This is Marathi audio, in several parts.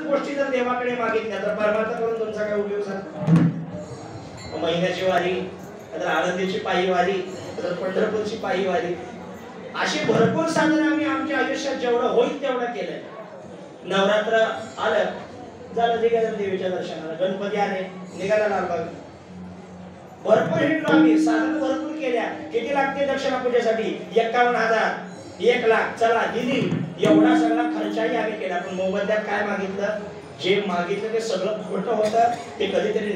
दोनच गोष्टी जर देवाकडे मागितल्या तर परमार्थ करून तुमचा काय उपयोग झाला? महिन्याची वारी, तर आळंदीची पायी वारी, तर पंढरपूरची पायी वारी, अशी भरपूर साधन आम्ही आमच्या आयुष्यात जेवढं होईल तेवढं केलंय. नवरात्र आलं झालं निघालं देवीच्या दर्शनाला, गणपती आले निघाला लालबाग, भरपूर हिंडलो आम्ही, साधन भरपूर केल्या. किती लागते दक्षिणा पूजेसाठी? 51,000, 1,00,000, चला दिली. एवढा सगळा खर्चही आम्ही केला. पण मोबदल्यात काय मागितलं? जे मागितलं ते सगळं खोटं होतं, ते कधीतरी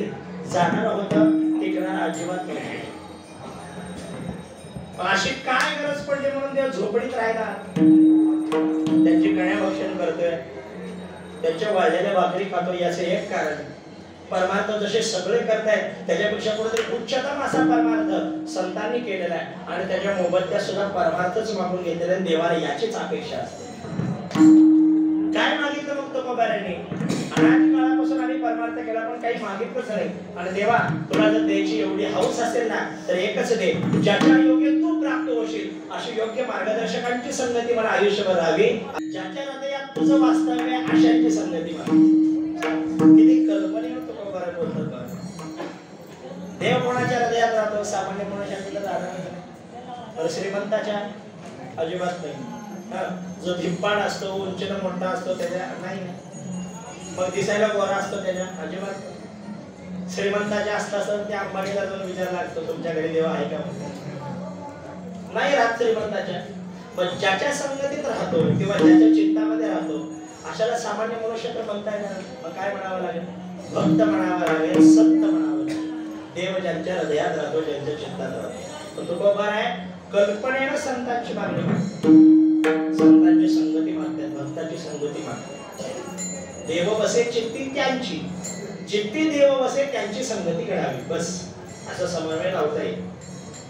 जाणार होतं, ते करणार अजिबात नाही. अशी काय गरज पडली म्हणून देव झोपडीत राहिला? त्यांची कण्या भक्षण करतोय, त्यांच्या वाळलेल्या भाकरी खातो, याचे एक कारण. परमार्थ जसे सगळे करतायत त्याच्यापेक्षा कुठेतरी उच्चतम असा परमार्थ संतांनी केलेला आहे आणि त्याच्या मोबदल्यात सुद्धा परमार्थच मागून घेतलेला. देवाला याचीच अपेक्षा असते. काय मागितलं मग तुकोबारांनी? अनादी काळापासून आम्ही परमार्थ केला पण काही मागितलंच नाही. आणि देवा तुला जर द्यायची एवढी हौस असेल ना तर एकच दे, ज्याच्या योग्य तू प्राप्त होशील अशी योग्य मार्गदर्शकांची संगती मला आयुष्यभर राहावी. ज्याच्या हृदयात तुझं वास्तव्य आहे अशांची संगती मला. किती कल्पनेवर तुकोबारा बोलतात. देव कोणाच्या हृदयात राहतो? सामान्य कोणाच्या हृदयात राहतो? तर श्रीमंताच्या अजिबात नाही. जो धिप्पाड असतो, उंचीनं मोठा असतो त्याच्या नाही, मग दिसायला गोरा असतो त्याच्या अजिबात. श्रीमंताच्या असतात त्या अंबानीला जाऊन विचार लागतो तुमच्याकडे देव आहे का? नाही राहत श्रीमंताच्या. पण ज्याच्या संगतीत राहतो किंवा ज्याच्या चित्तामध्ये राहतो अशाला सामान्य मनुष्य तर म्हणता येणार. मग काय म्हणावं लागेल? भक्त म्हणावं लागेल, संत म्हणावं लागेल. देव ज्यांच्या हृदयात राहतो, ज्यांच्या चित्तात राहतो. पण तो बरोबर आहे, कल्पनेनं संतांची मागणी, संतांची संगती मागतात, भक्ताची संगती मागतात. देव बसे चित्ती त्यांची, चित्ती देव बसे त्यांची संगती घडावी, बस असं समन्वय लावता येईल.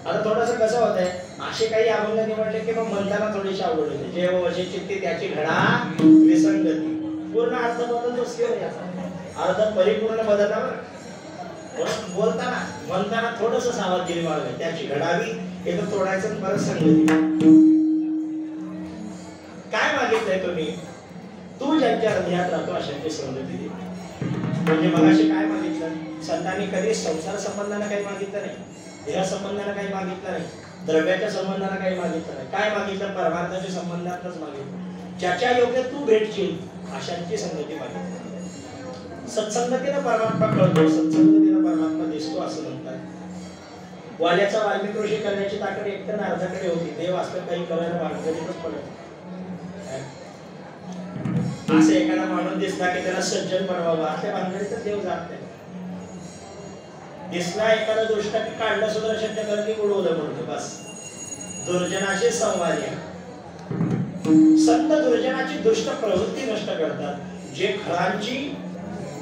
आता थोडंसं कसं होत आहे, असे काही अभंग निवडले की मग म्हणताना थोडीशी आवड होते. देव बसे चित्ती त्याची घडा विसंगती. पूर्ण अर्थ बदलतोच किंवा याचा अर्थ परिपूर्ण बदलला. बोलताना म्हणताना थोडस सावधगिरी बाळगावी, त्याची घडावी हे तर तोडायचं परत संगती. काय मागितलंय तुम्ही? तू ज्यांच्या हृदयात राहतो अशांची संगती दे. म्हणजे मगाशी काय मागितलं? संतांनी कधी संसार संबंधाने काही मागितलं नाही, देह संबंधाने काही मागितलं नाही, द्रव्याच्या संबंधाने काही मागितलं नाही. काय मागितलं? परमार्थाच्या संबंधातच मागितलं. ज्याच्या योग्य तू भेटशील अशांची संगती मागितली. सत्संगतीने परमात्मा कळतो, सत्संगतीने परमात्मा दिसतो असं म्हणतात. वाल्याचा वाल्मिक ऋषी करण्याची ताकद एकट्या नारदाकडे होती. देव असं काही करायला वाटतच पडत. असं एखादा माणूस दिसला की त्याला सज्जन बनवावा अशा भानगडीत देव जात नाही. दिसला एखादा दुष्ट की काढला सुद्धा शक्य करते उडवलं म्हणतो, बस दुर्जनाशी संवाद. संत दुर्जनाची दुष्ट प्रवृत्ती नष्ट करतात. जे खळांची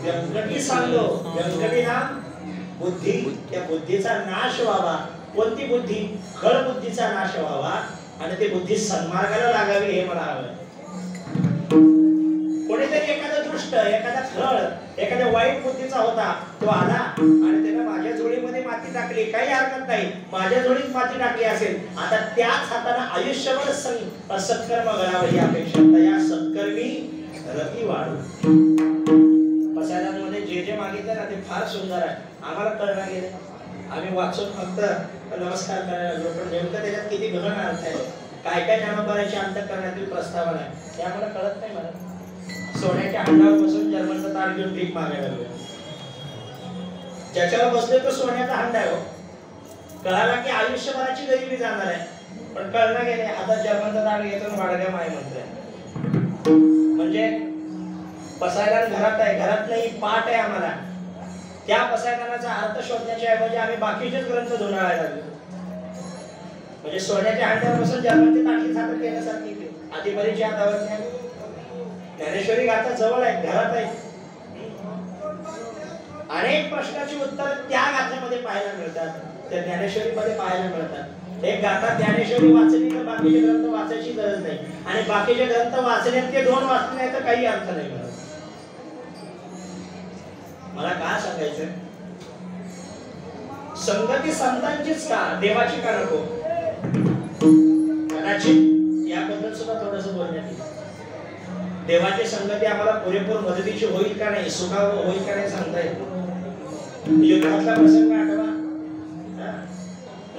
व्यंकटी सांगतो, व्यंकटी नाम बुद्धी, त्या बुद्धीचा नाश व्हावा. कोणती बुद्धी? खळ बुद्धीचा नाश व्हावा आणि ते बुद्धी सन्मार्गाला लागावी हे मला हवं. कोणीतरी एखादा दुष्ट, एखादा खळ, एखाद्या वाईट बुद्धीचा होता, तो आला आणि त्याने माझ्या जोडीमध्ये माती टाकली, काही हरकत नाही, माझ्या जोडीत माती टाकली असेल, आता त्याच हाताने आयुष्यभर सत्कर्म घडावं ही अपेक्षा. या सत्कर्मी रती वाढू. पसायदांमध्ये जे जे मागितलं ना ते फार सुंदर आहे. आम्हाला कळणार गेले, आम्ही वाचून फक्त नमस्कार करायला लागलो, पण नेमकं त्याच्यात किती गहन अर्थ आहे, काय काय ज्ञानोबाराची अंतःकरणातील प्रस्तावना आहे ते आम्हाला कळत नाही. मला सोन्याच्या हंडावर बसून जर्मनचा ताट घेऊन भीक मागायला लागलो. ज्याच्यावर बसले तो सोन्याचा हंडा आहे. कळाला की आयुष्यभराची गरिबी जाणार आहे, पण कळणं गेले आता जर्मनचा ताट घेतो वाडग्या माय म्हणतोय. म्हणजे पसायदान घरात आहे, घरात नाही पाठ आहे आम्हाला. त्या पसायदानाचा अर्थ शोधण्याच्या ऐवजी आम्ही बाकीचेच ग्रंथ धुंडाळायला लागलो. म्हणजे सोन्याच्या हंड्यावर बसून जर्मनची ताटली सादर केल्यासारखी आधी बरीच हातावर ज्ञानेश्वरी गाथा जवळ आहे, घरात आहे. अनेक प्रश्नाची उत्तर त्या गाथेमध्ये पाहायला मिळतात, त्या ज्ञानेश्वरीमध्ये पाहायला मिळतात. एक गाथा ज्ञानेश्वरी वाचली तर बाकीचे ग्रंथ वाचायची गरज नाही, आणि बाकीचे ग्रंथ वाचण्यात ते दोन वाचले नाही तर काही अर्थ नाही मिळत. मला काय सांगायचं, संगती संतांचीच का, देवाची का नको? कदाचित याबद्दल सुद्धा थोडंसं बोलण्यात येईल. देवाची संगती आम्हाला पुरेपूर मदतीची होईल का नाही, सुखावह होईल का नाही सांगता येत. युद्धातला प्रसंग आठवा,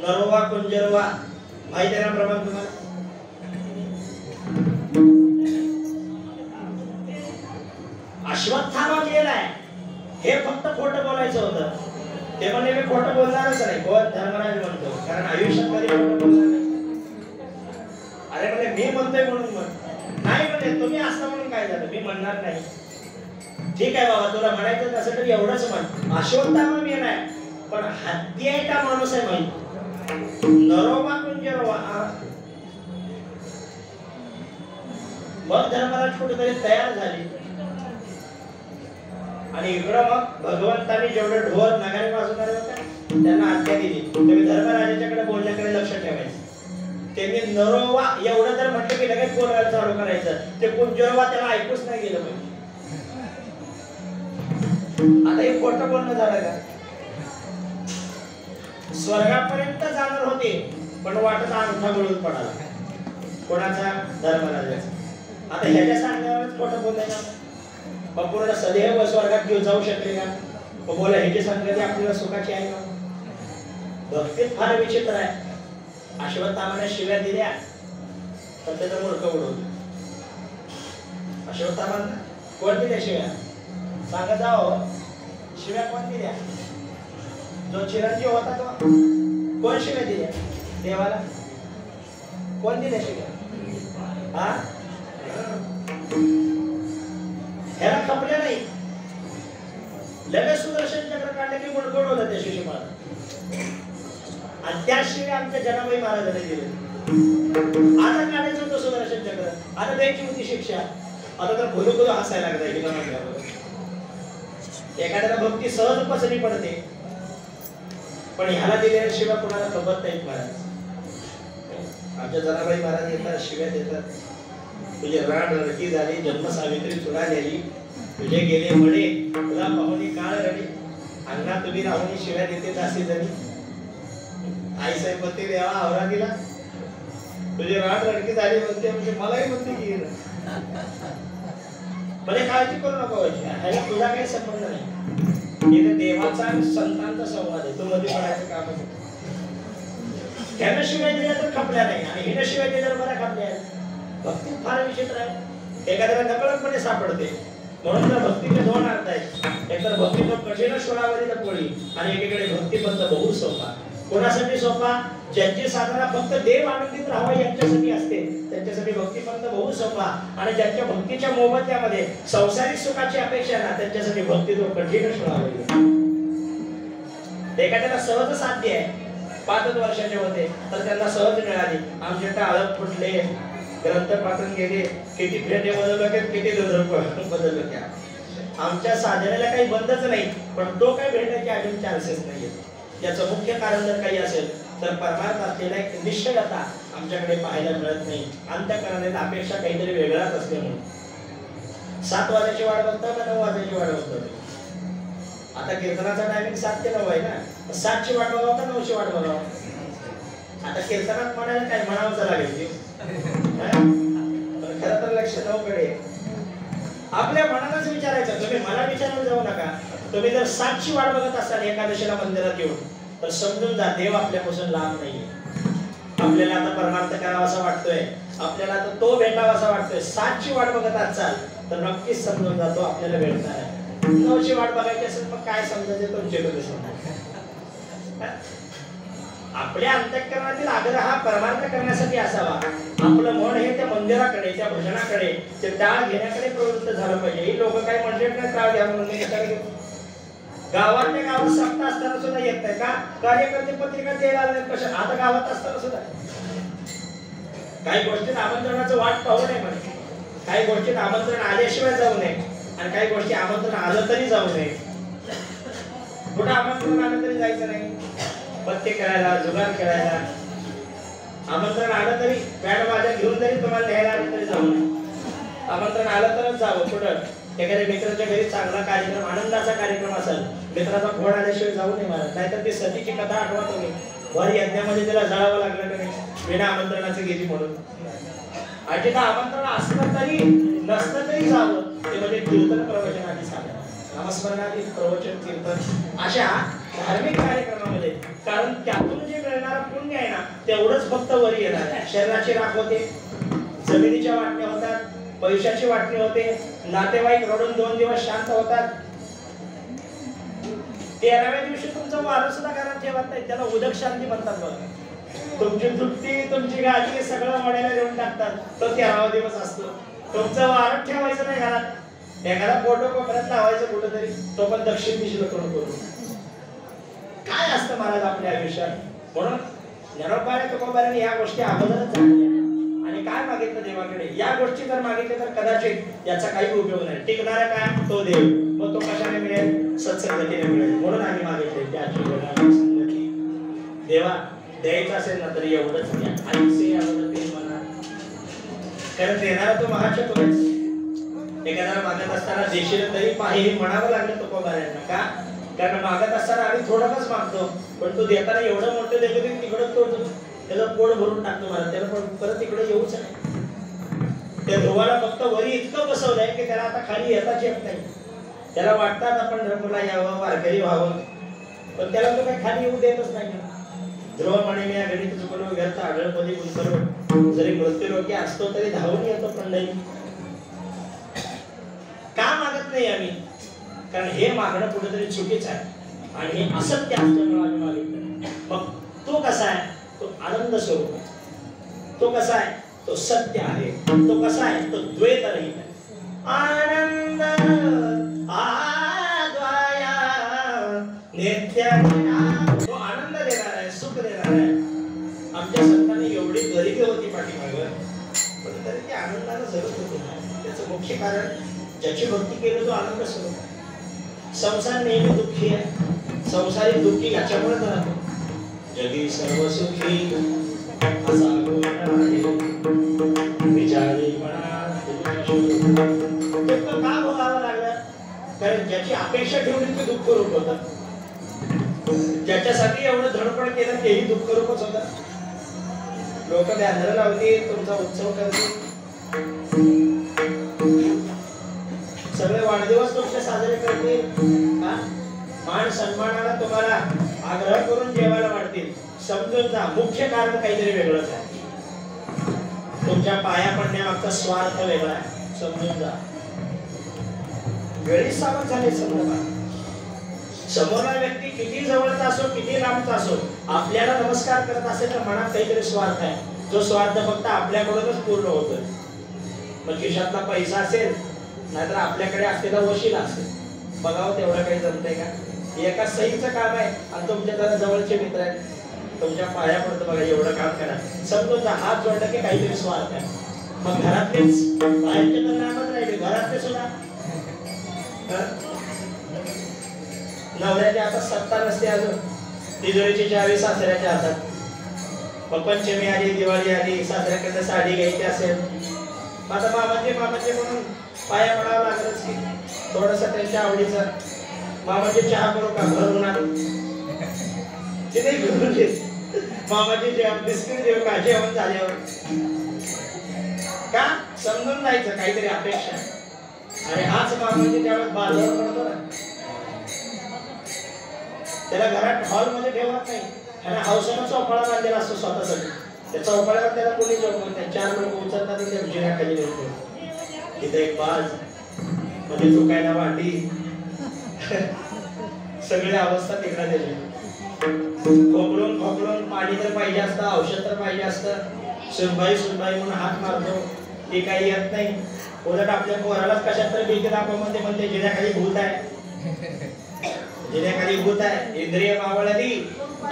नरोवा कुंजरवा माहिती आहे ना प्रमाण तुम्हाला. अश्वत्थामा गेलाय, हे फक्त खोटं बोलायचं होतं. ते म्हणले मी खोटं बोलणारच नाही. कोण? धर्मराज म्हणतो, कारण आयुष्यात कधी खोटं बोलणार नाही. अरे म्हणजे मी म्हणतोय म्हणून नाही, म्हणजे तुम्ही असता म्हणून काय झालं, मी म्हणणार नाही. ठीक आहे बाबा, तुला म्हणायचं तसं तरी एवढंच म्हण. अश्वत्थामा मेलाय, पण हत्ती आहे का माणूस आहे माहिती. नरोवा कुंजरवा. मग धर्मराज कुठेतरी तयार झाले आणि इकडं मग भगवंतांनी जेवढे ढोल नगारे वाजवणारे होते त्यांना आज्ञा दिली, तुम्ही धर्मराजाच्याकडे बोलण्याकडे लक्ष ठेवायचं. त्यांनी नरोवा एवढं जर म्हटलं की लगेच बोलायला चालू करायचं, ते कुंजरवा त्याला ऐकूच नाही गेलं पाहिजे. आता हे खोटं बोलणं झालं का. स्वर्गापर्यंत जाणार होते पण वाटचा अंगठा गळून पडाला. कोणाचा? धर्मराजाचा. आता ह्याच्या सांगण्यावरच खोटं बोलायचं. पूर्ण सदैव स्वर्गात घेऊन जाऊ शकले का. बोला ह्याची संगती आपल्याला सुखाची आहे का. भक्तीत फार विचित्र आहे. अश्वत्थामाने शिव्या दिल्या तर त्याचं मूर्ख उडवलं. अश्वत्थामाने कोण दिल्या शिव्या सांगा जाओ. शिव्या कोण दिल्या? जो चिरंजीव होता तो. कोण शिव्या दिल्या? देवाला. कोण दिल्या शिव्या? हा, ह्याला खपले नाही. लगेच सुदर्शन चक्र काढले की मुडगोड होतं त्या शिशुपाळ. आणि त्या शिव्या आमच्या जनाबाई महाराजांनी दिले. आता काढायचं होतं सुदर्शन चक्र, आता द्यायची होती शिक्षा. आता तर भुलू भुलू हसायला लागला. एखाद्याला भक्ती सहज पसंती पडते, पण ह्याला दिलेल्या शिव्या कुणाला खपत नाहीत महाराज. आमच्या जनाबाई महाराज येतात, शिव्या देतात. तुझे राड रडकी झाली, जन्म सावित्री तुला नेली, तुझे गेले मळे, तुला पाहुणी काळ रडी, अंगणात तुम्ही राहुनी शिव्या देते दासी जणी. आई साहेबती देवा आवरा दिला, तुझी राड रडकी झाली म्हणते, म्हणजे मलाही म्हणते की म्हणजे काळजी करू नको व्हायची, ह्याला तुझा काही संबंध नाही. इथे देवाचा आणि संतांचा संवाद आहे, तो मध्ये पडायचं काम आहे. त्यानं शिवाय दिल्या तर खपल्या नाही आणि हिनं शिवाय दिल्या तर बऱ्या खपल्या आहेत. भक्ती फार विचित्र आहे, एखाद्याला नकळतपणे सापडते. म्हणून तर भक्तीचे दोन अर्थ आहेत. एकतर भक्ती तो कठीण शोळावरील पोळी आणि एकीकडे भक्तिपंथ बहु सोपा. कोणासाठी सोपा? ज्यांची साधना फक्त देव आनंदित राहावा यांच्यासाठी असते, त्यांच्यासाठी भक्तिपंथ बहु सोपा. आणि ज्यांच्या भक्तीच्या मोबदल्यामध्ये संसारिक सुखाची अपेक्षा ना, त्यांच्यासाठी भक्ती तो कठीण शोळावरील. एखाद्याला सहज साध्य आहे, 5 वर्षाचे होते तर त्यांना सहज मिळाली. आमचे टाळप फुटले, ग्रंथ पाठून गेले, किती फेटे बदलले, किती बदललं क्या. आमच्या साधनेला काही बंदच नाही, पण तो काही भेटण्याचे अजून चान्सेस नाहीये. याचं मुख्य कारण जर काही असेल तर परमार्थ असलेला एक निश्चयता आमच्याकडे पाहायला मिळत नाही. अंतःकरणाला अपेक्षा काहीतरी वेगळाच असल्यामुळे. 7 वाजायची वाट बघतो का 9 वाजायची वाट बघतो? आता कीर्तनाचा टायमिंग 7 ते 9 आहे ना, 7 ची वाट बघावं का 9 ची वाट बघावं? आता कीर्तनात म्हणायला काय म्हणावंच लागेल. खरं तर लक्ष 9 कडे. आपल्या मनालाच विचारायचं. तुम्ही मला विचारायला जाऊ नका. तुम्ही जर 7 ची वाट बघत असाल एकादशीला मंदिरात येऊन, तर समजून जा देव आपल्यापासून लांब नाहीये. आपल्याला आता परमार्थ करावासा वाटतोय, आपल्याला आता तो भेटावासा वाटतोय. 7 ची वाट बघत असाल तर नक्कीच समजून जातो आपल्याला भेटणार आहे. 9 ची वाट बघायची असेल मग काय समजायचं तुमच्याकडे समजा. आपल्या अंतःकरणातील आग्रह हा परमार्थ करण्यासाठी असावा. आपलं मन हे त्या मंदिराकडे, त्या भजनाकडे, ते टाळ घेण्याकडे प्रवृत्त झालं पाहिजे. ही लोक काय म्हणतात ना टाळ घ्या म्हणून, गावातल्या गावात सप्ताह असताना सुद्धा येत नाही का? कार्यकर्ते पत्रिका द्यायला आले कशा? आता गावात असताना सुद्धा काही गोष्टीत आमंत्रणाचं वाट पाहू नये म्हणे. काही गोष्टीत आमंत्रण आल्याशिवाय जाऊ नये आणि काही गोष्टी आमंत्रण आलं तरी जाऊ नये. कुठं आमंत्रण आलं तरी जायचं नाही. पत्ते खेळायला, जुगार खेळायला आमंत्रण आलं तरी बॅट बाजा घेऊन जरी तुम्हाला न्यायला आलं तरी जाऊ नये. आमंत्रण आलं तरच जावं. कुठं एखाद्या मित्राच्या घरी चांगला कार्यक्रम, आनंदाचा कार्यक्रम असेल, मित्राचा फोन आल्याशिवाय जाऊ नये महाराज. नाहीतर ती सतीची कथा आठवा तुम्ही. वर यज्ञामध्ये त्याला जाळावं लागलं का नाही, बिना आमंत्रणाचं गेली म्हणून. अजिता आमंत्रण असलं तरी नसतं तरी जावं ते म्हणजे कीर्तन प्रवचनाची साधन, नामस्मरणादी प्रवचन कीर्तन अशा धार्मिक कार्यक्रमामध्ये, कारण त्यातून जे मिळणारं पुण्य आहे ना तेवढंच फक्त वर येणार आहे. शरीराची राख होते, जमिनीच्या वाटण्या होतात, पैशाची वाटणी होते, नातेवाईक रडून 2 दिवस शांत होतात. 13व्या दिवशी तुमचं वारं सुद्धा घरात ठेवत नाही, त्याला उदक शांती म्हणतात बघा. तुमची दुपटी तुमची गाडी सगळं मड्याला देऊन टाकतात, तो 13वा दिवस असतो. तुमचं वारं ठेवायचं नाही घरात, एखादा फोटो कोपऱ्यात लावायचं कुठेतरी, तो पण दक्षिण दिशेला करून. काय असतं महाराज आपल्या आयुष्यात? म्हणून ज्ञानोबाने तुकोबाने या गोष्टी अगोदरच जाणल्या आणि काय मागितलं देवाकडे, या गोष्टी जर मागितल्या तर कदाचित याचा काही उपयोग नाही. टिकणारा काय तो देव, मग तो कशाने मिळेल? सत्संगतीने मिळेल. म्हणून आम्ही मागितले त्याची संगती. देवा द्यायचं असेल ना तरी एवढंच द्या, आणि म्हणा, कारण देणारा तो महाचतुरच. एखाद्याला मागत असताना देशील तरी पाहिजे म्हणावं लागलं तुकोबाऱ्यांना. का? कारण मागत असताना आम्ही थोडंच मागतो, पण तो देताना एवढं मोठं देतो की तिकडं तोडतो, त्याचं पोट भरून टाकतो महाराज, त्याला पण परत इकडे येऊच नाही. त्या ध्रुवाला फक्त वरी इतकं बसवलंय की त्याला आता खाली येताच येत नाही. त्याला वाटतात आपण धर्मला यावं, वारकरी व्हावं, पण त्याला तो काही खाली येऊ देतच नाही. ध्रुव म्हणे मी या गणित चुकलो, व्यर्थ आढळपदी गुंतलो, जरी मृत्यूलोकी असतो तरी धावून येतो पण नाही. का मागत नाही आम्ही? कारण हे मागणं कुठेतरी चुकीचं आहे आणि हे असत्य असल्यामुळे आम्ही मागितलं. मग तो कसा आहे? तो आनंद स्वरूप आहे. तो कसा आहे? तो सत्य आहे. तो कसा आहे? तो द्वैत रहित आहे. आनंद आद्वया नित्य, तो आनंद देणार आहे, सुख देणार आहे. आमच्या संतांनी एवढी गरिबी होती पाठीमागं, पण तरी ते आनंदानं जगत होते. त्याचं मुख्य कारण ज्याची भक्ती केली तो आनंद स्वरूप आहे. संसार नेहमी दुःखी आहे, संसारी दुःखी याच्यामुळे राहतो. जगी सर्व सुखी असा गुण आहे, विचारीपणा दुःख का भोगावं लागलं? कारण ज्याची अपेक्षा ठेवली ते दुःख रूप होतं, ज्याच्यासाठी एवढं धडपड केलं तेही दुःख रूपच होतं. लोक बॅनर लावतील, तुमचा उत्सव करतील, सगळे वाढदिवस तुमचे साजरे करतील, मान सन्मानाला तुम्हाला आग्रह करून जेवायला वाढतील. समजून जा मुख्य कारण काहीतरी वेगळंच आहे. तुमच्या पाया पडण्यामागचा स्वार्थ वेगळा आहे. समजून जा. वेळी सावध झाले. समोरला व्यक्ती किती जवळचा असो किती लांबचा असो, आपल्याला नमस्कार करत असेल तर मनात काहीतरी स्वार्थ आहे. जो स्वार्थ फक्त आपल्याकडूनच पूर्ण होतोय. मग खिशातला पैसा असेल नाहीतर आपल्याकडे असलेला वशिला असेल, बघावं तेवढं काही जमतंय का? एका सहीचं काम आहे आणि तुमच्या जरा जवळचे मित्र आहेत, तुमच्या पाया पडतं बघा एवढं काम करा. समजून जा हात जोडला की काहीतरी स्वार्थ आहे. मग घरातलेच, बाहेरचे तर नामच राहिले, घरातले सुद्धा. नवऱ्याच्या हातात सत्ता नसते अजून, तिजोरीची चावी सासऱ्याच्या हातात. मग पंचमी आली, दिवाळी आली, सासऱ्याकडनं साडी घ्यायची असेल, आता मामाचे म्हणून पाया पडावं लागलंच की. थोडंसं त्यांच्या आवडीचं, मामाचे चहा करू का? भरून आणू तिथे घेऊन घे. मामाचे जेवण बिस्किट देऊ का जेवण झाल्यावर? का? समजून जायचं काहीतरी अपेक्षा. आणि हाच मामाचे त्यावेळेस बाजारात पडतो ना, त्याला घरात हॉलमध्ये ठेवत नाही, आणि हौसानं चौपाळा बांधलेला असतो स्वतःसाठी. त्या चौपाळ्यावर त्याला कोणी जेवण नाही. 4 लोक उचलतात आणि त्या जिऱ्याखाली नेतो. तिथे एक बाज, म्हणजे चुकायला वाटी, सगळी अवस्था तिकडे दिली. खोकलून पाणी तर पाहिजे असतं, औषध तर पाहिजे असतं. सुनबाई म्हणून हात मारतो, ते काही येत नाही. उलट आपल्या पोरालाच कशात तर भीती दाखव म्हणते जिऱ्याखाली भूत आहे, जिऱ्याखाली भूत आहे. इंद्रिय मावळली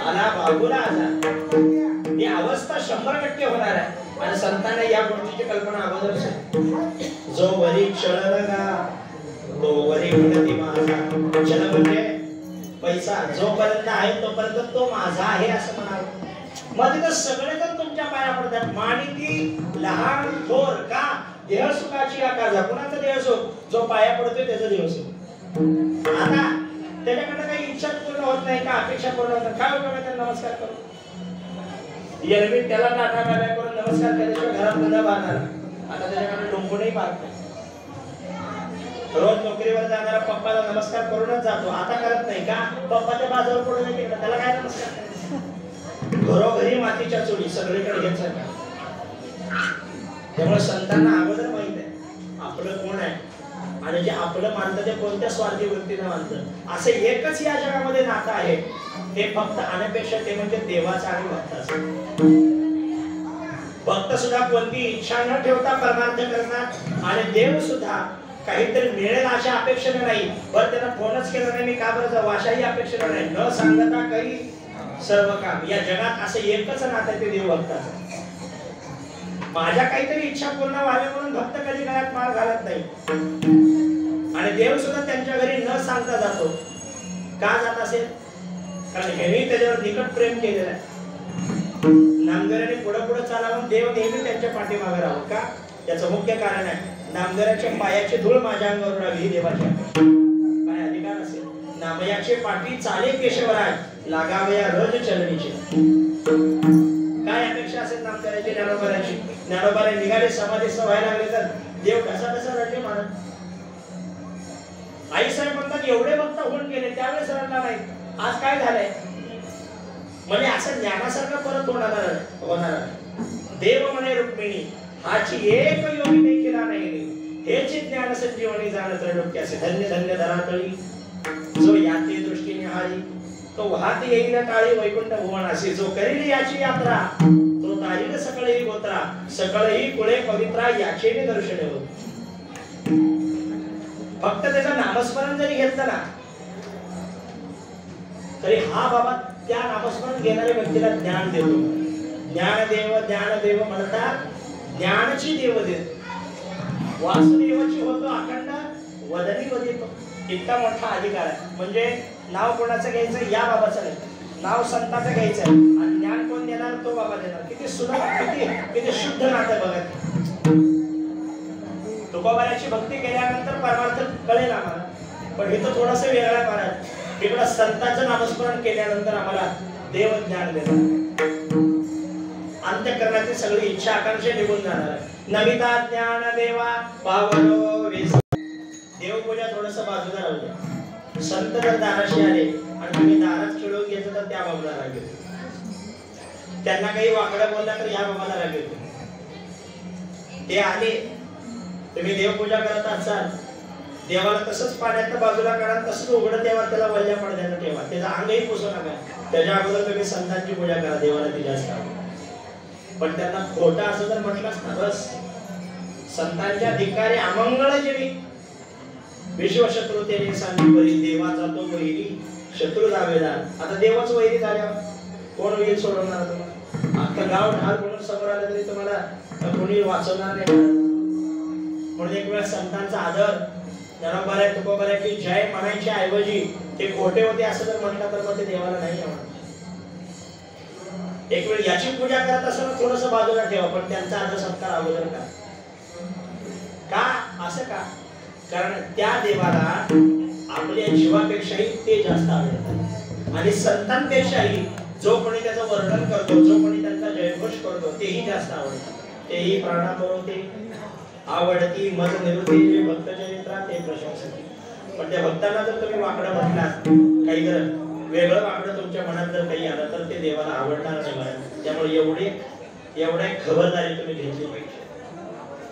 आला बाबूला आला. ही अवस्था 100% होणार आहे. आणि संतांना या गोष्टीची कल्पना अगोदरच आहे. जो वरी क्षण लगा तो वरी गणती माझा. क्षण म्हणजे पैसा, जोपर्यंत आहे तोपर्यंत तो माझा आहे असं म्हणावं. मग तिथं सगळेजण तुमच्या पाया पडतात. माणिकी लहान थोर का? देह सुखाची आकाजा. कुणाचा देह सुख? जो पाया पडतोय त्याचा देह सुख. आता त्याच्याकडे काही इच्छा पूर्ण होत नाही का? अपेक्षा पूर्ण होत नाही. काय उपयोग आहे त्याला नमस्कार करून? एरवी त्याला टाटा बाय करून नमस्कार केल्याशिवाय घरात न बांधणार. आता त्याच्याकडे डोंबूनही पाहत नाही. रोज नोकरीवर जाणारा पप्पाला नमस्कार करूनच जातो, आता करत नाही का? पप्पाच्या बाजूवर पडून नाही तिकडे, त्याला काय नमस्कार करायचा? घरोघरी मातीच्या चुली, सगळीकडे हेच आहे. त्यामुळे संतांना अगोदर माहित आहे आपलं कोण आहे आणि जे आपलं मानतं ते कोणत्या स्वार्थी वृत्तीने मानतं. असं एकच या जगामध्ये नातं आहे, ते फक्त अनपेक्षा, ते म्हणजे देवाचं आणि भक्ताचं. भक्त सुद्धा कोणती इच्छा न ठेवता परमार्थ करणार आणि देव सुद्धा काहीतरी मिळेल अशा अपेक्षेने नाही. बरं त्याला फोनच केला नाही मी का बरं जाऊ अशाही अपेक्षेने नाही. न सांगता काही सर्व काम. या जगात असं एकच नातं ते देव भक्ताचं. माझ्या काहीतरी इच्छा पूर्ण व्हावी म्हणून भक्त कधी गळ्यात माळ घालत नाही आणि देव सुद्धा त्यांच्या घरी न सांगता जातो. का जात असेल? कारण हेही त्याच्यावर निकट प्रेम केलेलं आहे. नामदेवाने पुढे पुढे चालावं, देव नेहमी त्यांच्या पाठीमागे राहावं. का? याचं मुख्य कारण आहे नामदेवाच्या पायाची धूळ माझ्या अंगावर राहावी ही देवाची अपेक्षा. काय अधिकार असेल? नामयाचे पाठी चाले केशवराज लागावया रज चरणीचे. काय अपेक्षा असेल नामदेवाची, ज्ञानोबाची? ज्ञानोबाने निघाले समाधीस्थ व्हायला लागले तर देव कसा कसा रडले मानत. आई साहेब म्हणतात एवढे भक्त होऊन गेले त्यावेळेस रडला नाही. आज काय झालंय? म्हणजे असं ज्ञानासारखं परत होणार. देव म्हणे रुक्मिणी हाची एक योगी नाही केला नाही, हेच ज्ञान संजीवनी जाणत डोक्यासे. धन्य धन्य धरातळी जो याती दृष्टीने हारी, तो वाहत येईल टाळी वैकुंठ भुवनासी. जो करील याची यात्रा तो तारील सकळही गोत्रा, सकळही कुळे पवित्रा याचे दर्शने होत. फक्त त्याचं नामस्मरण जरी घेतलं ना तरी हा बाबा त्या नामस्मरण घेणाऱ्या व्यक्तीला ज्ञान देतो. ज्ञानदेव ज्ञानदेव म्हणतात, ज्ञानाची देव देत. वासुदेवाची होतो अखंड वदनी वदितो. इतका मोठा अधिकार आहे. म्हणजे नाव कोणाचं घ्यायचं? या बाबाचं नाही, नाव संताचं घ्यायचं आणि ज्ञान कोण देणार? तो बाबा देणार. किती सुलभ, किती शुद्ध नातं बघा. तुकोबाराची भक्ती केल्यानंतर परमार्थ कळेल आम्हाला, पण इथं थोडंसं वेगळं आहे महाराज. इकडं संतांचं नामस्मरण केल्यानंतर आम्हाला देव ज्ञान देणार. अंतःकरणाची सगळी इच्छा आकांक्षा निघून जाणार आहे. नमिता ज्ञान देवा पावलो वेस. देवपूजा थोडंसं बाजूला राहू द्या. संत जर दाराशी आले आणि तुम्ही दारात खेळून घेतलं तर त्या बाबाला राग येतो. त्यांना काही वाकडं बोलला तर या बाबाला राग येतो. ते आले, तुम्ही देवपूजा करत असाल, देवाला तसंच पाण्यात बाजूला काढा, तसंच उघडं ठेवा, त्याला वल्ल्या पडद्यानं ठेवा, त्याचा अंगही पुसू नका. त्याच्या अगोदर तुम्ही संतांची पूजा करा, देवाला ती जास्त आवडते. पण त्यांना खोटा असं जर म्हटलंच ना बस, संतांच्या धिक्कारी अमंगळ जेवी विश्वशत्रू त्याने सांगितली देवाचा तो वैरी शत्रू दावेदार. आता देवाच वैरी झाल्यावर कोण होईल सोडवणार तुम्हाला? आता गाव ढाल म्हणून समोर आलं तरी तुम्हाला कोणी वाचवणार नाही. म्हणून एक वेळ संतांचा आदर, ज्ञानोबा तुकोबा की जय म्हणायच्या ऐवजी ते खोटे होते असं जर म्हटलं तर मग ते देवाला नाही आवडत. एक वेळ याची पूजा करत असताना थोडंसं बाजूला ठेवा, पण त्यांचा आदर सत्कार अगोदर का? का असं का? कारण त्या देवाला आपल्या जीवापेक्षाही ते जास्त आवडतात आणि संतांपेक्षाही जो कोणी त्याचं वर्णन करतो, जो कोणी त्यांचा जयघोष करतो तेही जास्त आवडतात. तेही प्राणापुरवते आवडती मत निवृत्ती भक्त चरित्रा ते प्रशंसती. पण त्या भक्तांना जर तुम्ही वाकडं म्हटलात, काही जर वेगळं वाकडं तुमच्या मनात जर काही आलं तर ते देवाला आवडणार नाही. त्यामुळे एवढे खबरदारी तुम्ही घेतली पाहिजे.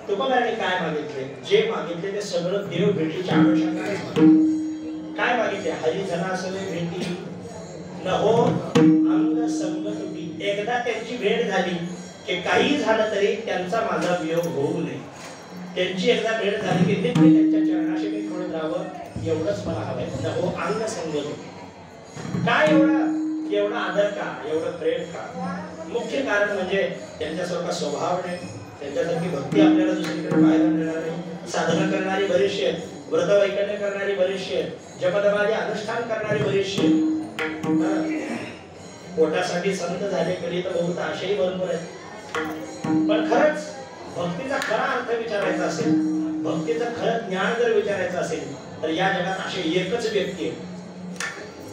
तुकोबारांनी काय मागितले? जे मागितले ते सगळं देव भेटीच्या अनुषंगाने. काय मागितले? हरी जना सवे भेटी न हो अंग संग तुटी. एकदा त्यांची भेट झाली की काही झालं तरी त्यांचा माझा वियोग होऊ नये. त्यांची एकदा भेट झाली की ते त्यांच्या चरणाशी मी थोडं राहावं एवढंच मला हवंय. न हो अंग संग तुटी. काय एवढा आदर का? एवढं प्रेम का? मुख्य कारण म्हणजे त्यांच्यासारखा स्वभाव नाही, त्यांच्यासारखी भक्ती आपल्याला दुसरीकडे पाहायला मिळणार नाही. साधना करणारी बरीचशी आहेत, व्रत वैकल्य करणारी बरीचशी आहेत, जपदमादी अनुष्ठान करणारी बरीचशी आहेत. पोटासाठी संत झाले कधी तर बहुत आशाही भरपूर आहेत. पण खरंच भक्तीचा खरा अर्थ विचारायचा असेल, भक्तीचं खरं ज्ञान जर विचारायचं असेल तर या जगात असे एकच व्यक्ती आहे.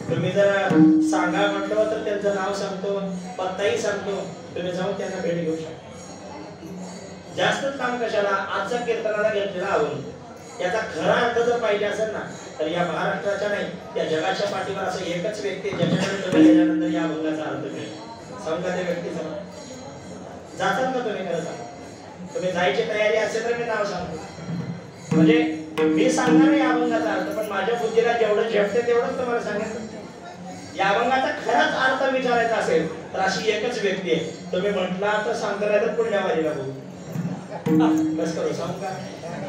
तुम्ही जर सांगा म्हटलं तर त्यांचं नाव सांगतो, पत्ताही सांगतो, तुम्ही जाऊन त्यांना भेट घेऊ शकता. जास्त काम कशाला? आजच्या कीर्तनाला घेतलेला आवडतो. याचा खरा अर्थ जर पाहिजे असेल ना तर या महाराष्ट्राच्या नाही या जगाच्या पाठीवर असं एकच व्यक्ती ज्याच्याकडे तुम्ही गेल्यानंतर या अभंगाचा अर्थ मिळेल. सांगू का त्या व्यक्तीचं नाव? जातात का तुम्ही? खरं सांगा. तुम्ही जायची तयारी असेल तर मी नाव सांगतो. म्हणजे मी सांगणार या अभंगाचा अर्थ, पण माझ्या बुद्धीला जेवढं झेपते तेवढंच तुम्हाला सांगायचं. या अभंगाचा खराच अर्थ विचारायचा असेल तर अशी एकच व्यक्ती आहे. तुम्ही म्हटला तर सांगता नाही तर पुढल्या वारीला बघू. बस करू सांगू का?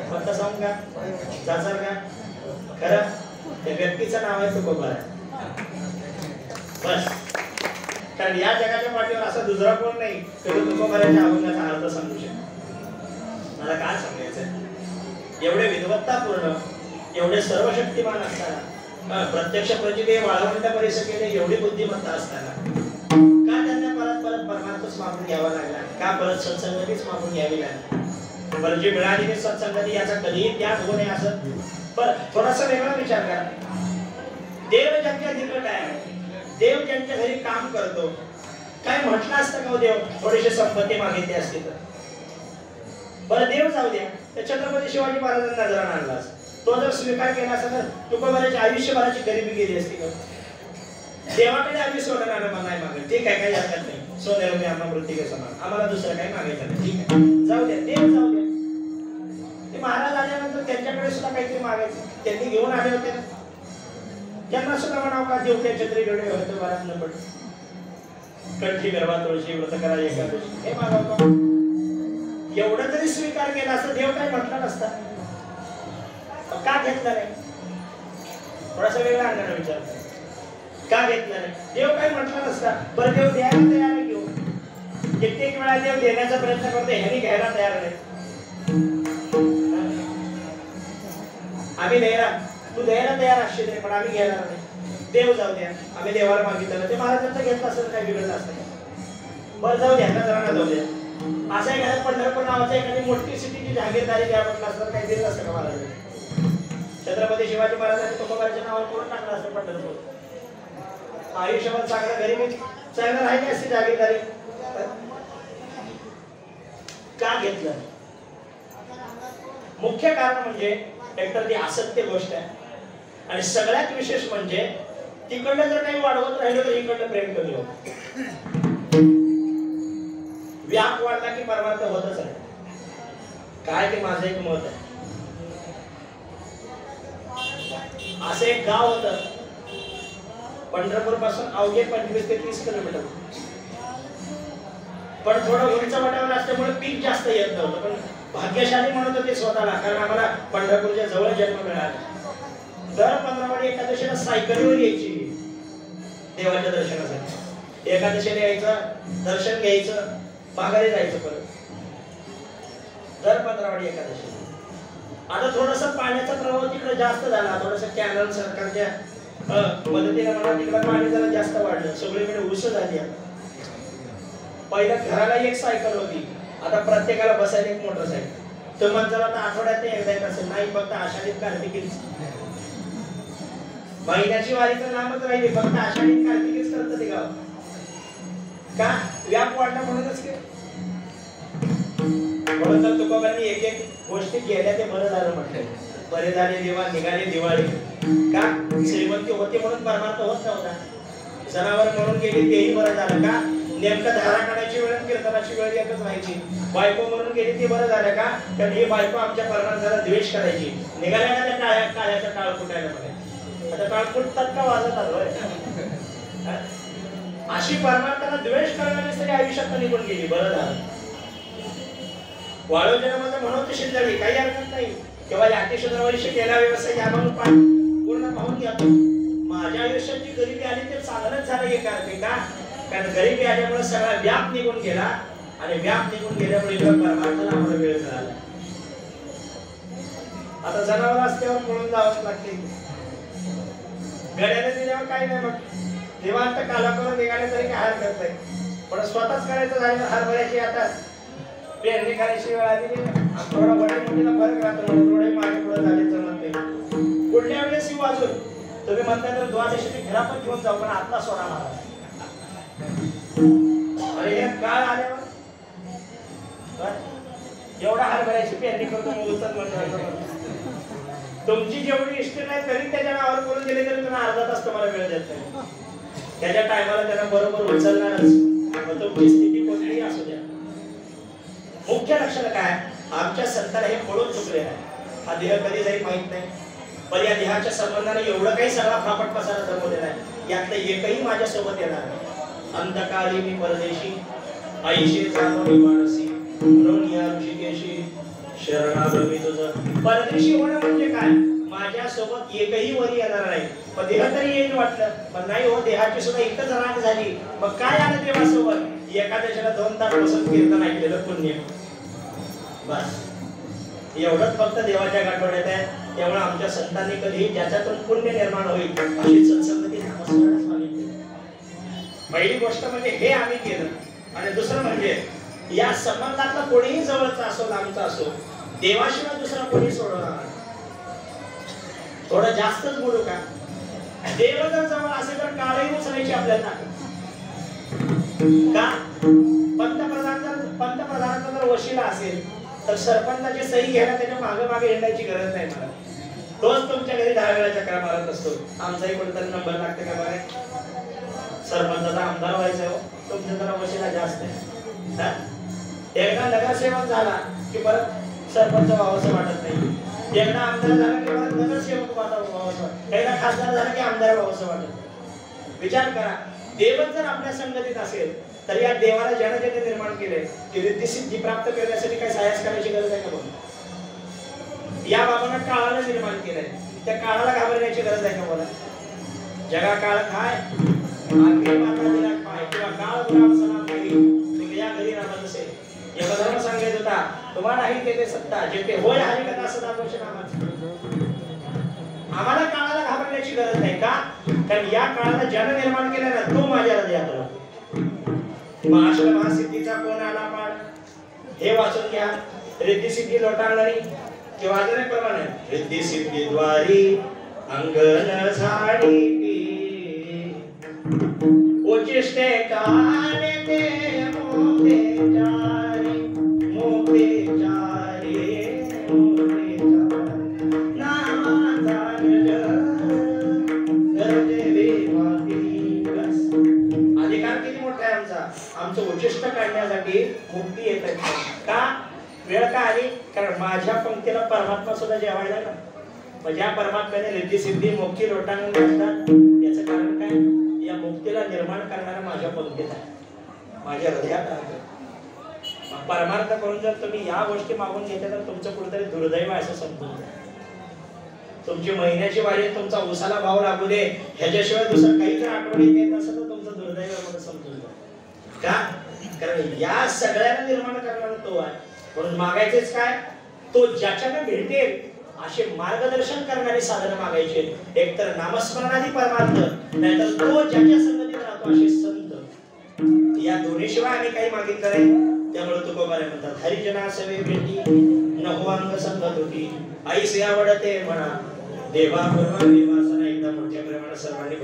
फक्त सांगू का? जाचाल का? खरं त्या व्यक्तीचं नाव आहे तुकोबा. बस. कारण या जगाच्या पाठीवर असा दुसरा कोण नाही की तो तुकोबाच्या अभंगाचा अर्थ सांगू शकतो. मला काय सांगायचं, एवढे विद्वत्तापूर्ण, एवढे सर्वशक्तिमान असताना, प्रत्यक्ष प्रतिभे वाळवंट परिसकेने एवढी बुद्धिमत्ता असताना का त्यांना परत परत परमार्थच मागून घ्यावा लागला? का परत सत्संगतीच मागून घ्यावी लागली? बरं, जी मिळालेली सत्संगती याचा कधीही त्याग होऊ नये असं. पण थोडासा वेगळा विचार करा. देव ज्यांच्या निकट आहे, देव ज्यांच्या घरी काम करतो, काय म्हटलं असतं का देव थोडीशी संपत्ती मागितली असती तर? बरं देव जाऊ द्या, त्या छत्रपती शिवाजी महाराजांना नजराणा आणला असता, तो जर स्वीकार केला असता तर तुकोबाची आयुष्यभराची गरिबी गेली असती का? देवाकडे आम्ही सोनं नाणं नाही मागत, ठीक आहे, काही हरकत नाही, सोन्याला मी आम्हाला मृत्तिके समान, आम्हाला दुसरं काही मागायचं नाही, ठीक आहे, जाऊ द्या, देव जाऊ द्या. ते महाराज आल्यानंतर त्यांच्याकडे सुद्धा काहीतरी मागायचं, त्यांनी घेऊन आले होते ना, त्यांना सुद्धा म्हणावं का देव त्या छत्री डोळे होते बराच न पड कंठी गरबा तुळशी व्रत करा एकादशी, हे मागावं का? एवढं जरी स्वीकार केला असता देव काय म्हटला नसता. का घेतला नाही? थोडासा वेगळा अंगाने विचार का घेतला नाही? देव काय म्हटला नसता. बरं देव द्यायला तयार आहे घेऊ, कित्येक वेळा देव देण्याचा प्रयत्न करतो, ह्यानी घ्यायला तयार नाही. आम्ही द्यायला, तू द्यायला तयार असशील रे, पण आम्ही घ्यायला नाही. देव जाऊ द्या, आम्ही देवाला मागितलं, ते महाराजांचं घेतलं असं काय बिघडलं असतं? बरं जाऊ द्या, नजराणा जाऊ द्या. असं एखाद्या पंढरपूर नावाच्या एखादी मोठी सिटीची जागीरदारी द्या म्हटलं असतं, काही दिलं असतं का महाराजांनी? छत्रपती शिवाजी महाराजांनी तुकोबाच्या नावावर करून टाकलं असतं पंढरपूर. आयुष्यभर चांगलं गरीब चांगलं राहिली असती जागीरदारी. का घेतलं? मुख्य कारण म्हणजे एकतर ती असत्य गोष्ट आहे, आणि सगळ्यात विशेष म्हणजे तिकडलं जर काही वाढवत राहिलं तर इकडलं प्रेम कमी होतं. व्याप वाढला की परमार्थ होतच आहे. काय ते माझं एक मत आहे. असं एक गाव होतं, पंढरपूर पासून अवघे 25 ते 30 किलोमीटर, पण थोडं उंच वाट्यावर असल्यामुळे पीक जास्त येत नव्हतं, पण भाग्यशाली म्हणत होते स्वतःला, कारण आम्हाला पंढरपूरच्या जवळ जन्म मिळाला. दर 15वारी एकादशीला सायकलीवर यायची देवाच्या दर्शनासाठी. एकादशीला यायचं, दर्शन घ्यायचं, माघारी जायचं परत. दर 15वारी एकादशी. आता थोडस पाण्याचा प्रवाह तिकडे जास्त झाला, थोडस कॅनल सरकारच्या मदतीने म्हणा तिकडे पाणी जरा जास्त वाढलं, सगळीकडे ऊस झाली. पहिल्या घराला एक सायकल होती, आता प्रत्येकाला बसायला एक मोटरसायकल. तर माणसाला आता आठवड्यात एकदा येत असेल, नाही फक्त आषाढीत कार्तिकीच. महिन्याची वारी तर नामच राहिली, फक्त आषाढीत कार्तिकीच करत ते गाव. का? व्याप वाढला म्हणूनच की. म्हणून तर तुकोबांनी एक एक गोष्टी केल्या ते बरं झालं म्हटलं. बरे झाले देवा, निघाले दिवाळी. का? श्रीमंती होती म्हणून परमार्थ होत नव्हता. जनावर म्हणून गेली तेही बरं झालं. का? नेमकं धारा काढायची वेळ, कीर्तनाची वेळ एकच व्हायची. बायको म्हणून गेली ती बरं झालं. का? कारण ही बायको आमच्या परमार्थाला द्वेष करायची. निघाल्या का त्या काळ्याचा काळ फुटायला बघायचा. आता काळ फुटतात का वाजतात होय? अशी परमार्थाला द्वेष करणारी तरी आयुष्यात निघून गेली, बरं झालं. वाळवजनामध्ये म्हणून शिंदळी, काही हरकत नाही. किंवा अतिशय वर्ष केला व्यवसाय या म्हणून पूर्ण पाहून घेतो. माझ्या आयुष्याची गरिबी आली ते चांगलंच झालं हे कारण. का? कारण गरिबी आल्यामुळे सगळा व्याप निघून गेला, आणि व्याप निघून गेल्यामुळे परमार्थाला आम्हाला वेळ झाला. आता जनावर असल्यावर पळून जावंच लागते. गड्याने दिल्यावर काही नाही, मग निवांत काला करून निघाले तरी काय हरकत नाही. पण स्वतःच करायचं झालं हरभऱ्याची आता पेरणी करायची वेळ आली, थोडा वडे मोठीला फरक राहतो, थोडे मागे पुढे झाले जमत नाही. पुढल्या वेळेस येऊ अजून तुम्ही म्हणता तर द्वादशीने घरा पण घेऊन जाऊ, पण आता सोडा मला. अरे हे काळ आल्यावर एवढा हरभऱ्याची पेरणी करतो, तुमची जेवढी इष्ट नाही तरी त्याच्या नावावर बोलून गेले तरी त्यांना अर्धा तास तुम्हाला वेळ देत नाही. त्याच्या टायमाला त्यांना बरोबर उचलणारच. मग तुमची स्थिती कोणतीही असू द्या. मुख्य लक्षण काय, आमच्या संतांना हे कळून चुकले आहे. हा देह कधी जाईल माहित नाही, पण या देहाच्या संबंधाने एवढं काही सगळा फापट पसारा जमवलेला आहे, यातलं एकही माझ्या सोबत येणार नाही. अंतकाली मी परदेशी, ऐशी जाणो मी मानसी, म्हणून या ऋषिकेशी शरणागती तुझं. परदेशी होणं म्हणजे काय, माझ्या सोबत एकही वरी येणार नाही. पण देह तरी येईल वाटलं, पण नाही हो, देहाची सुद्धा एकच राग झाली. मग काय आलं देवासोबत, एकादशीला 2 तास बसून कीर्तन ऐकलेलं पुण्य, बस एवढंच फक्त देवाच्या गाठोड्यात आहे. त्यामुळे आमच्या संतांनी कधी ज्याच्यातून पुण्य निर्माण होईल अशी सत्संगती नामस्मरणच मागितली. पहिली गोष्ट म्हणजे हे आम्ही केलं. आणि दुसरं म्हणजे या संबंधातला कोणीही जवळचा असो लांबचा असो, देवाशिवाय दुसरा कोणी सोडवणार नाही. थोडं जास्तच बोलू का, देव जर जवळ असेल तर काळही उचलायची आपल्याला का. पंतप्रधानाचा जर वशिला असेल तर सरपंचाची सही घ्यायला त्याच्या मागे मागे येण्याची गरज नाही मला. तोच तुमच्या घरी 10 वेळा चक्रा मारत असतो. आमचाही कोणतरी नंबर लागते का बघा, सरपंचाचा आमदार व्हायचा हो, तुमचा जरा वशिला जास्त आहे. एकदा नगरसेवक झाला की परत सरपंच व्हावंसं वाटत नाही. एकदा आमदार झाला की परत नगरसेवक व्हावंसं वाटत, एकदा खासदार झाला की आमदार व्हावंसं वाटत. विचार करा, देवच जर आपल्या संगतीत असेल तर या देवाला ज्याने ज्याने निर्माण केले की रिद्धी सिद्धी प्राप्त करण्यासाठी काही सायास करायची गरज आहे का बघ. या बाबांना काळाला निर्माण केलंय, त्या काळाला घाबरण्याची गरज आहे का बोला. जगा काळ काय आग्री माता दिला पाय किंवा काळ गुलाम सलाम केली तुझ्या घरी राहत असेल. यमधर्म सांगत होता, तुम्हाला नाही तेथे सत्ता जेथे होय हरी कथा सदा दोष नामाची. आम्हाला काळाला घाबरण्याची गरज नाही का, कारण या काळाला ज्याने निर्माण केलं ना तो माझ्या हृदयात आला. महासिद्धीचा कोण आला पाड हे वाचून घ्या. रिद्धी सिद्धी लोटांगणी किंवा प्रमाणे रिद्धी सिद्धी द्वारी अंगण झाडी उचिष्टे काने ते मोते जारी मोते जारी मोते जारी नामाचा अधिकार किती मोठा आहे आमचा. आमचं उचिष्ट काढण्यासाठी मुक्ती येत आहे का. वेळ का आली, कारण माझ्या पंक्तीला परमात्मा सुद्धा जेवायला ना. म्हणजे या परमात्म्याने रिद्धी सिद्धी मोक्ती लोटांगण घालतात. याचं कारण काय, या मुक्तीला निर्माण करणारा माझ्या पंक्तीत आहे, माझ्या हृदयात आहे. परमार्थ करून जर तुम्ही या गोष्टी मागून घेतल्या तर तुमचं कुठेतरी दुर्दैव असं समजून घ्या. तुमची महिन्याची वारी, तुमचा उसाला भाव लागू दे, ह्याच्याशिवाय दुसरं काही जर आठवण येत नसेल तर तुमचं दुर्दैव म्हणून समजून घ्या. का, कारण या सगळ्यांना निर्माण करणारा तो आहे. म्हणून मागायचेच काय, तो ज्याच्याने भेटेल असे मार्गदर्शन करणारी साधनं मागायचे. एक तर नामस्मरणादी परमार्थ, नाहीतर तो ज्याच्या संगतीत राहतो असे संत. या दोन्ही शिवाय आम्ही काही मागितलं नाही. त्यामुळे तुकोबारे म्हणतात, हरिजना सेवे भेटी नहुवांग संगत होती आई से आवडते म्हणा देवा पूर्व देवासना. एकदा मोठ्या प्रमाणात सर्वांनी